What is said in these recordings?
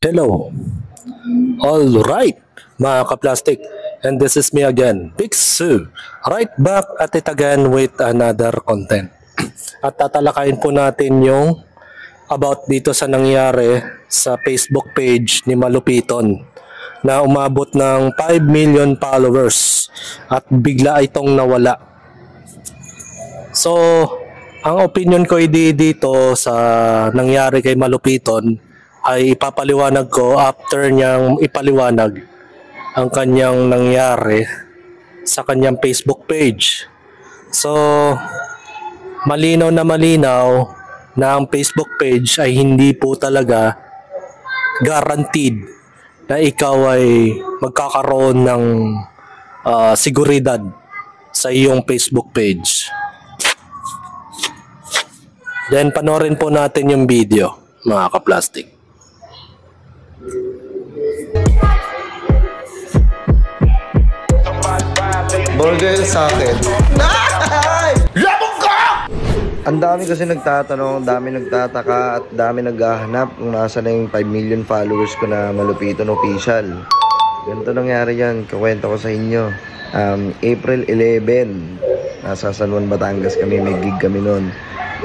Hello. All right, mga kaplastic. And this is me again, Big Sue. Right back at it again with another content. At tatalakayin po natin yung about dito sa nangyari sa Facebook page ni Malupiton na umabot ng 5 million followers at bigla itong nawala. So, ang opinion ko dito sa nangyari kay Malupiton ay ipapaliwanag ko after niyang ipaliwanag ang kanyang nangyari sa kanyang Facebook page. So, malinaw na ang Facebook page ay hindi po talaga guaranteed na ikaw ay magkakaroon ng seguridad sa iyong Facebook page. Then panoorin po natin yung video, mga kaplastic. Burger sa akin. Labog ka! Ang dami kasi nagtatanong, dami nagtataka at dami naghahanap kung nasa na yung 5 million followers ko na Malupiton official. Ganito nangyari yan, kakwento ko sa inyo. April 11, nasa San Juan, Batangas kami, may gig kami noon.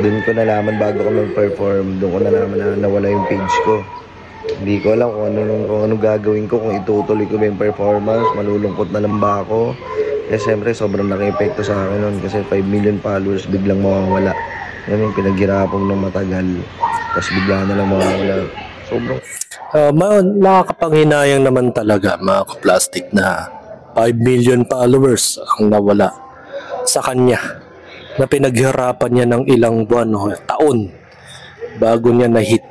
Doon ko nalaman bago ko mag-perform, doon ko nalaman na nawala yung page ko. Hindi ko alam kung ano gagawin ko, kung itutuloy ko ba yung performance, malulungkot na lang ba ako. Eh siyempre sobrang naka-epekto sa akin nun kasi 5 million followers biglang mawawala. Yan yung pinaghirapan ng matagal, tapos bigla na lang mawawala. Sobrang Nakakapanghinayang naman talaga, mga kaplastic, na 5 million followers ang nawala sa kanya na pinaghirapan niya ng ilang buwan o taon bago niya na-hit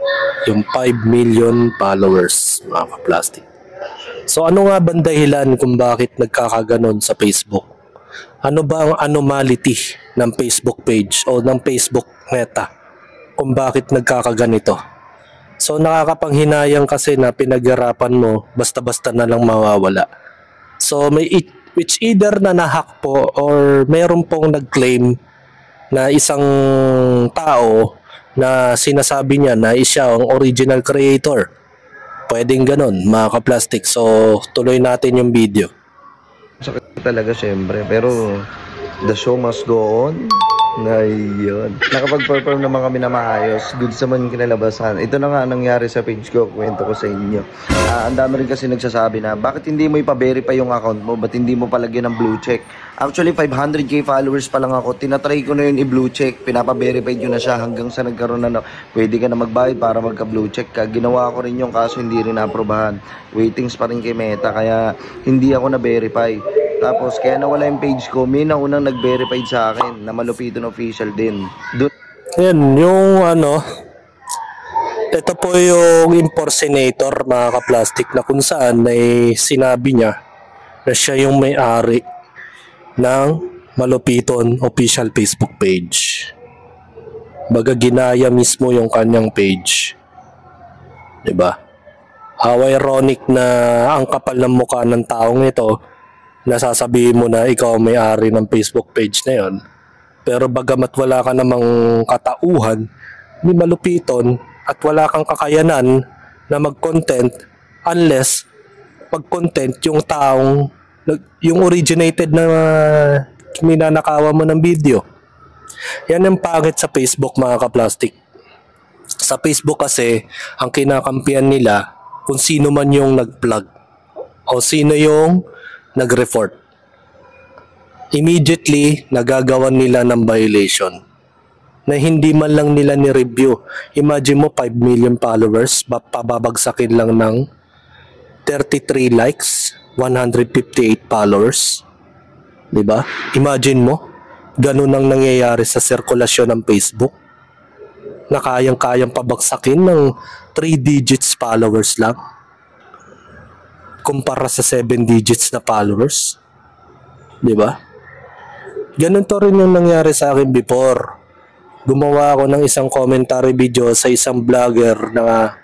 yung 5 million followers, mga kaplastic. So ano nga bang dahilan kung bakit nagkakaganon sa Facebook? Ano ba ang anomality ng Facebook page o ng Facebook Meta kung bakit nagkakaganito? So nakakapanghinayang kasi na pinaghirapan mo basta-basta na lang mawawala. So which either na nahack po or mayroon pong nag-claim na isang tao na sinasabi niya na siya ang original creator. Pwedeng ganon, mga kaplastic. So, tuloy natin yung video. sakit talaga syempre, pero the show must go on. Ngayon, nakapag-perform naman kami na maayos. Good sa man kinalabasan. Ito na nga nangyari sa page ko. Kwento ko sa inyo. Ang dami rin kasi nagsasabi na, bakit hindi mo ipa-verify yung account mo? Ba't hindi mo palagyan ng blue check? Actually, 500k followers pa lang ako. Tinatry ko na yun i-blue check. Pinapa-verify yun na siya hanggang sa nagkaroon na pwede ka na magbayad para magka-blue check ka. Ginawa ko rin yung kaso, hindi rin na-aprobahan. Waitings pa rin kay Meta, kaya hindi ako na-verify. Tapos kaya nawala yung page ko, may naunang nag-verify sa akin na Malupiton official din. Yan, yung ito po yung impersonator, mga kaplastic, na kung saan ay sinabi niya na siya yung may-ari ng Malupiton official Facebook page. Baga ginaya mismo yung kanyang page. 'Di ba? How ironic na ang kapal ng mukha ng taong ito, nasasabihin mo na ikaw may-ari ng Facebook page na yon. Pero bagamat wala ka namang katauhan ni Malupiton at wala kang kakayanan na mag-content unless pag-content yung taong yung originated na minanakawa mo ng video. Yan ang pangit sa Facebook, mga kaplastic. Sa Facebook kasi, ang kinakampihan nila kung sino man yung nag-plug o sino yung nag-report. Immediately, nagagawan nila ng violation na hindi man lang nila ni-review. Imagine mo, 5 million followers, pababagsakin lang ng 33 likes, 158 followers. Diba? Imagine mo, ganun ang nangyayari sa sirkulasyon ng Facebook na kayang-kayang pabagsakin ng 3 digits followers lang kumpara sa 7 digits na followers. Diba? Ganun to rin yung nangyari sa akin before. Gumawa ako ng isang commentary video sa isang vlogger na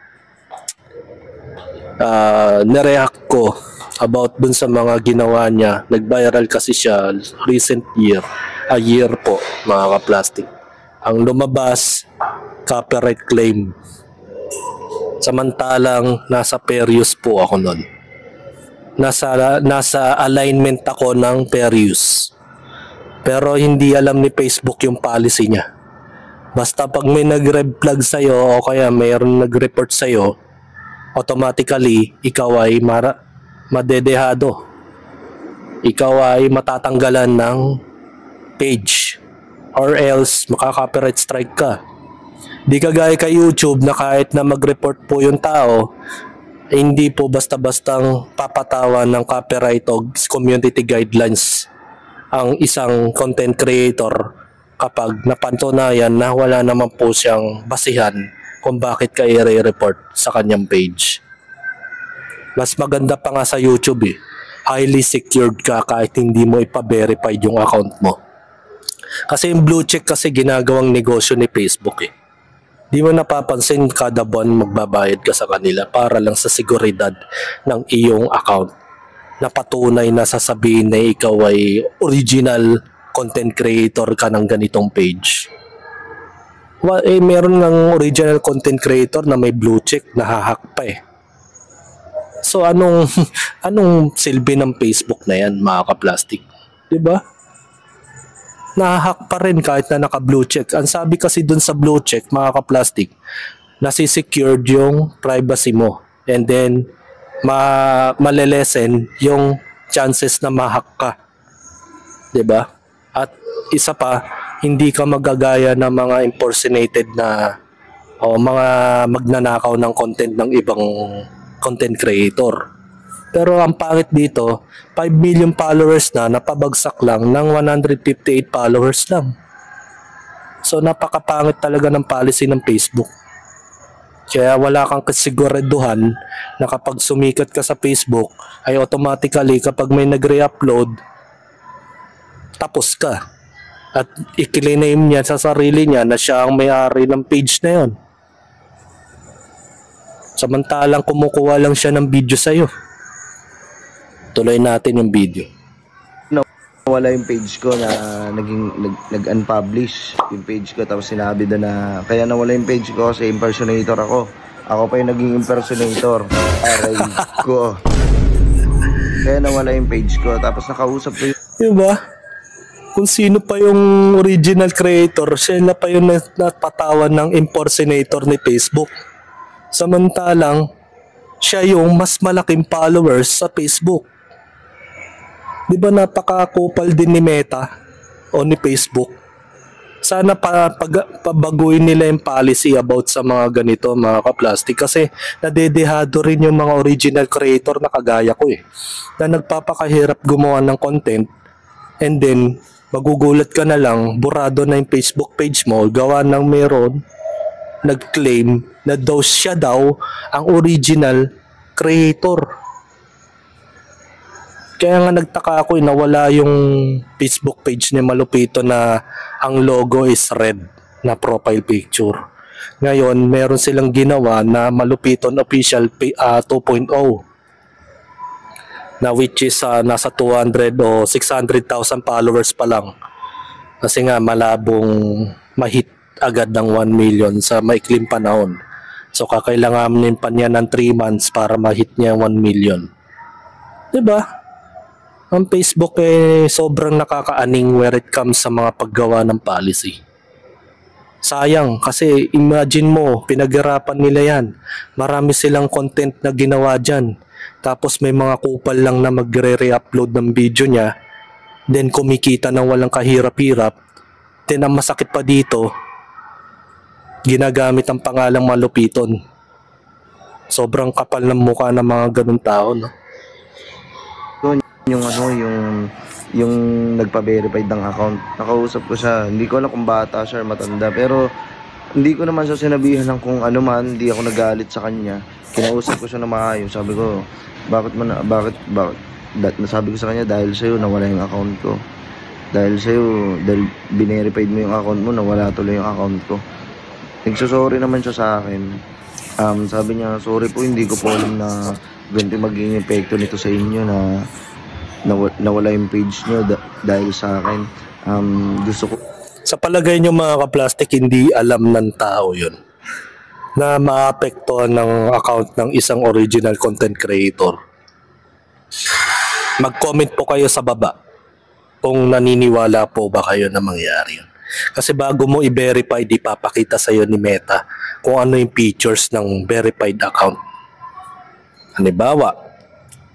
nireact ko about dun sa mga ginawa niya. Nag-viral kasi siya recent year. A year po, mga kaplastic. Ang lumabas, copyright claim. Samantalang nasa Perius po ako nun. Nasa alignment ako ng Perius. Pero hindi alam ni Facebook yung policy niya. Basta pag may nag-red flag sa'yo o kaya mayroon nag-report sa'yo, automatically ikaw ay madedehado. Ikaw ay matatanggalan ng page or else makaka-copyright strike ka. Di kagaya kay YouTube na kahit na mag-report po yung tao, hindi po basta-bastang papatawan ng copyright o community guidelines ang isang content creator kapag napatunayan na wala naman po siyang basihan kung bakit ka i-report sa kanyang page. Mas maganda pa nga sa YouTube highly secured ka kahit hindi mo ipa-verify yung account mo. Kasi yung blue check kasi ginagawang negosyo ni Facebook Di mo napapansin kada buwan magbabayad ka sa kanila para lang sa seguridad ng iyong account na patunay na sasabihin na ikaw ay original content creator ka ng ganitong page. Meron ng original content creator na may blue check, nahahack pa So anong silbi ng Facebook na yan, mga ka-plastic? 'Di ba? Nahahack pa rin kahit na naka-blue check. Ang sabi kasi dun sa blue check, mga ka-plastic, nasi-secured yung privacy mo. And then malelesen yung chances na ma-hack ka. 'Di ba? At isa pa, hindi ka magagaya ng mga impersonated na o mga magnanakaw ng content ng ibang content creator. Pero ang pangit dito, 5 million followers na napabagsak lang ng 158 followers lang. So napakapangit talaga ng policy ng Facebook. Kaya wala kang kasiguraduhan na kapag sumikat ka sa Facebook ay automatically kapag may nagre-upload, tapos ka. At i-claim niya sa sarili niya na siya ang may-ari ng page na yon. Samantalang kumukuha lang siya ng video sa'yo. Tuloy natin yung video. Wala yung page ko na nag-unpublish yung page ko, tapos sinabi doon na kaya nawala yung page ko kasi impersonator ako. Ako pa yung naging impersonator. Aray ko. Kaya nawala yung page ko. Tapos nakausap ko yung... Diba? Kung sino pa yung original creator, siya na pa yung napatawan ng impersonator ni Facebook. Samantalang, siya yung mas malaking followers sa Facebook. Di ba napakakupal din ni Meta o ni Facebook? Sana pabaguin nila yung policy about sa mga ganito, mga ka-plastic. Kasi nadedehado rin yung mga original creator na kagaya ko na nagpapakahirap gumawa ng content and then magugulat ka na lang, burado na yung Facebook page mo, gawa ng meron nag-claim na siya daw ang original creator. Kaya nga nagtaka ako na wala yung Facebook page ni Malupito na ang logo is red na profile picture. Ngayon, meron silang ginawa na Malupiton Official 2.0 na which is nasa 200 o 600,000 followers pa lang. Kasi nga malabong mahit agad ng 1 million sa maikling panahon. So kakailanganin pa niya ng 3 months para mahit niya 1 million. 'Di ba? Ang Facebook sobrang nakakaaning where it comes sa mga paggawa ng policy. Sayang kasi imagine mo, pinaghirapan nila yan. Marami silang content na ginawa dyan. Tapos may mga kupal lang na magre-re-upload ng video niya. Then kumikita ng walang kahirap-hirap. Then ang masakit pa dito, ginagamit ang pangalang Malupiton. Sobrang kapal ng mukha ng mga ganun tao, no? Yung nagpa-verified ng account, nakausap ko siya. Hindi ko alam kung bata siya or matanda, pero hindi ko naman siya sinabihan ng kung ano man. Hindi ako nagalit sa kanya. Kinausap ko siya na maayos. Sabi ko, sabi ko sa kanya, dahil sa'yo nawala yung account ko. Dahil binerified mo yung account mo, nawala tuloy yung account ko. Nagsasorry naman siya sa akin. Sabi niya, sorry po, hindi ko po alam na ganito magiging epekto nito sa inyo na nawala yung page nyo dahil sa akin. Gusto ko... Sa palagay nyo mga ka-plastic, hindi alam ng tao yun. na maapektuhan ng account ng isang original content creator. Mag-comment po kayo sa baba kung naniniwala po ba kayo na mangyari yun. Kasi bago mo i-verify, di papakita sa'yo ni Meta kung ano yung features ng verified account. Halimbawa,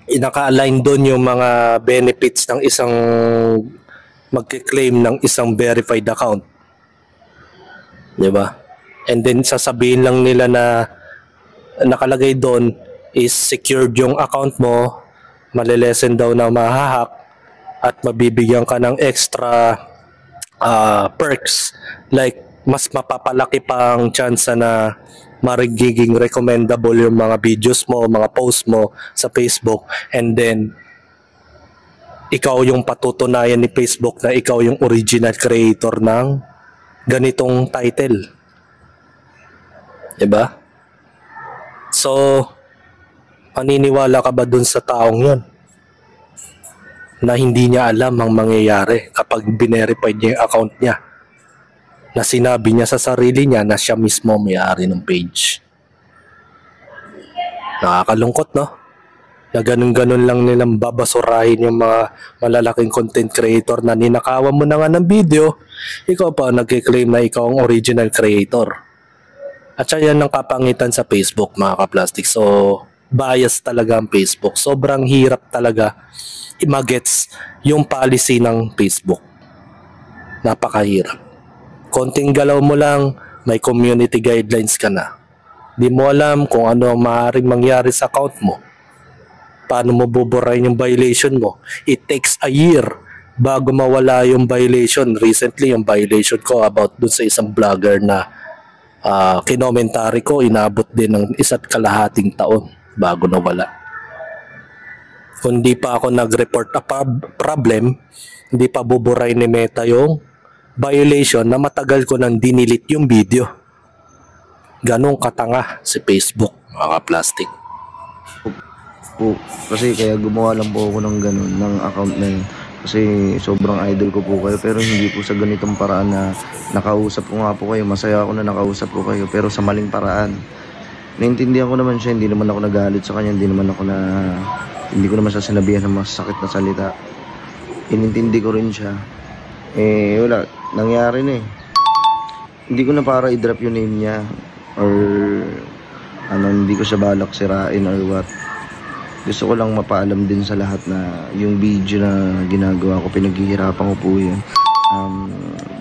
naka-align doon yung mga benefits ng isang magki-claim ng isang verified account. Di ba? And then sasabihin lang nila na nakalagay doon is secured yung account mo, malilesen daw na mahahack at mabibigyan ka ng extra perks like mas mapapalaki pa ang chance na magiging recommendable yung mga videos mo, mga posts mo sa Facebook, and then ikaw yung patutunayan ni Facebook na ikaw yung original creator ng ganitong title. Diba? So, maniniwala ka ba dun sa taong yun? Na hindi niya alam ang mangyayari kapag binerified niya yung account niya, na sinabi niya sa sarili niya na siya mismo may-ari ng page. Nakakalungkot, no? Na ganun-ganun lang nilang babasurahin yung mga malalaking content creator na ninakawan mo na nga ng video, ikaw pa nagkiklaim na ikaw ang original creator. At siya yan ang kapangitan sa Facebook, mga kaplastic. So, bias talaga ang Facebook. Sobrang hirap talaga imagets yung policy ng Facebook. Napakahirap. Konting galaw mo lang, may community guidelines ka na. Di mo alam kung ano ang maaaring mangyari sa account mo. Paano mo buburahin yung violation mo? It takes a year bago mawala yung violation. Recently, yung violation ko about dun sa isang vlogger na kinomentary ko, inabot din ng 1.5 taon bago nawala. Kung di pa ako nag-report a problem, hindi pa buburay ni Meta yung violation na matagal ko nang dinilit yung video. Ganong katanga si Facebook, mga plastic. Kasi kaya gumawa lang po ako ng ganun, ng account na yun. Kasi sobrang idol ko po kayo, pero hindi po sa ganitong paraan na nakausap ko nga po kayo. Masaya ako na nakausap ko kayo, pero sa maling paraan. Naintindihan ko naman siya, hindi naman ako nagalit sa kanya, hindi ko naman siya sinabihan ng masakit na salita. Inintindi ko rin siya. Wala, nangyari na eh. Hindi ko na para i-drop yung name niya or hindi ko siya balak sirain or what. Gusto ko lang mapaalam din sa lahat na yung video na ginagawa ko, pinaghihirapan ko po yun.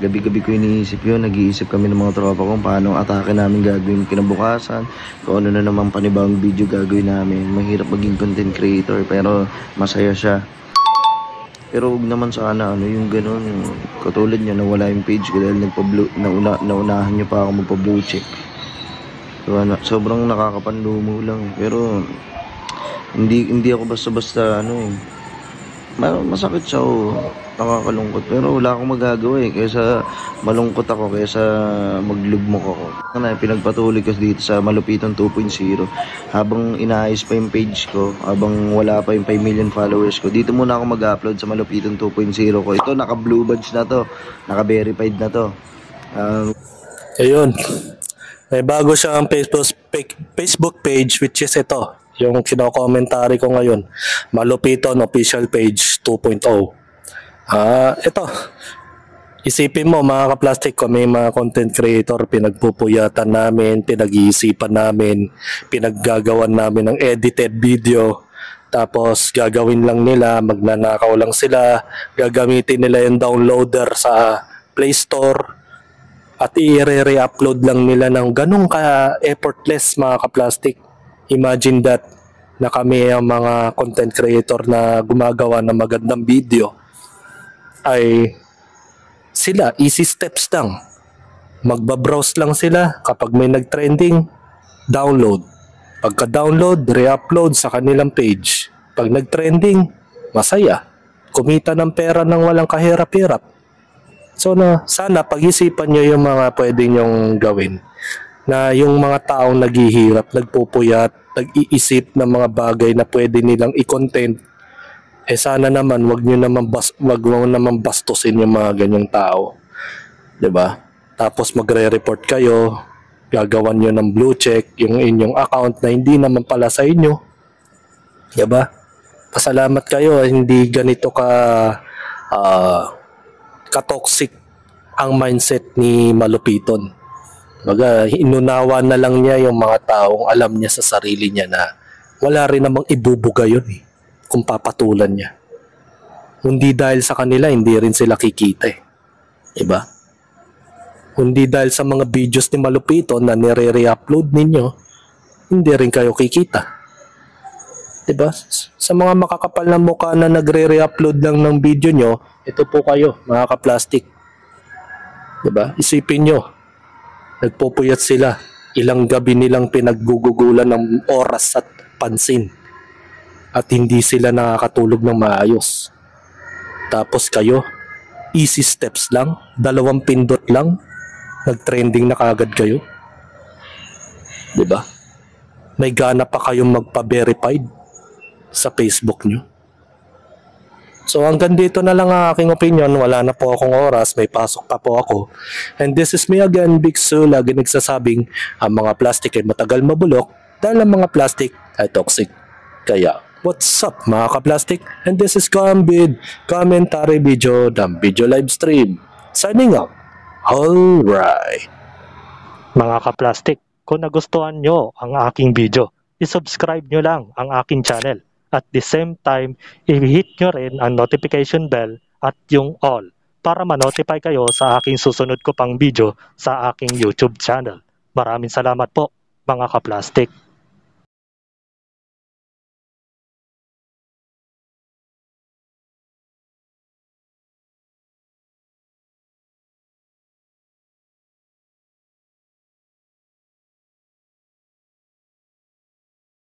Gabi-gabi ko iniisip yun, nag-iisip kami ng mga tropa kung paano atake namin gagawin kinabukasan, kung ano na naman panibang video gagawin namin. Mahirap maging content creator pero masaya siya. Pero huwag naman sana yung ganun, yung katulad niya nawala yung page ko dahil naunahan niyo pa ako magpa-blue check. So, sobrang nakakapanlumo lang pero hindi ako basta-basta masakit siya nakakalungkot pero wala akong magagawa kaysa malungkot ako kaysa maglugmok ako. Pinagpatuloy ko dito sa Malupiton 2.0 habang inaayos pa yung page ko, habang wala pa yung 5 million followers ko. Dito muna ako mag-upload sa Malupiton 2.0 ko. Ito naka blue badge na to, naka verified na to. Ayun, may bago siyang Facebook page which is ito, yung kino-commentary ko ngayon, Malupiton Official Page 2.0. Ito, isipin mo mga kaplastic, kami mga content creator, pinagpupuyatan namin, pinag-iisipan namin, pinaggagawan namin ng edited video, tapos gagawin lang nila, magnanakaw lang sila, gagamitin nila yung downloader sa Play Store at i-re-upload lang nila ng ganun ka-effortless, mga kaplastik. Imagine that na kami ang mga content creator na gumagawa ng magandang video ay sila, easy steps lang. Magbabrowse lang sila kapag may nag-trending, download. Pagka-download, re-upload sa kanilang page. Pag nag-trending, masaya. Kumita ng pera ng walang kahirap-hirap. So sana pag-isipan nyo yung mga pwede nyong gawin. Na yung mga taong naghihirap, nagpupuyat, nag-iisip ng mga bagay na pwede nilang i-content, sana naman wag mo naman bastusin yung mga ganyang tao. 'Di ba? Tapos magre-report kayo, Gagawan nyo ng blue check yung inyong account na hindi naman pala sa inyo. Diba? Pasalamat kayo, hindi ganito ka-toxic ang mindset ni Malupiton. Baga, inunawa na lang niya yung mga taong alam niya sa sarili niya na wala rin namang ibubuga yun kung papatulan niya. Hindi dahil sa kanila, hindi rin sila kikita Diba? Hindi dahil sa mga videos ni Malupiton na nire-re-upload ninyo, hindi rin kayo kikita. Diba? Sa mga makakapal na mukha na nagre-re-upload lang ng video nyo, ito po kayo, mga ka-plastic. Diba? Isipin nyo, nagpupuyat sila. Ilang gabi nilang pinaggugugulan ng oras at pansin. At hindi sila nakakatulog ng maayos. Tapos kayo, easy steps lang, 2 pindot lang, nag-trending na kagad kayo. Diba? May gana pa kayong magpa-verified sa Facebook nyo. So hanggang dito na lang ang aking opinion. Wala na po akong oras, may pasok pa po ako. And this is me again, Big Sue, lagi nagsasabing ang mga plastic ay matagal mabulok dahil ang mga plastic ay toxic. Kaya, what's up mga ka-plastic? And this is Kambid, commentary video ng video live stream. Signing out. Alright. Mga ka-plastic, kung nagustuhan nyo ang aking video, isubscribe nyo lang ang aking channel. At the same time, i-hit nyo rin ang notification bell at yung all para ma-notify kayo sa aking susunod ko pang video sa aking YouTube channel. Maraming salamat po mga ka-plastic.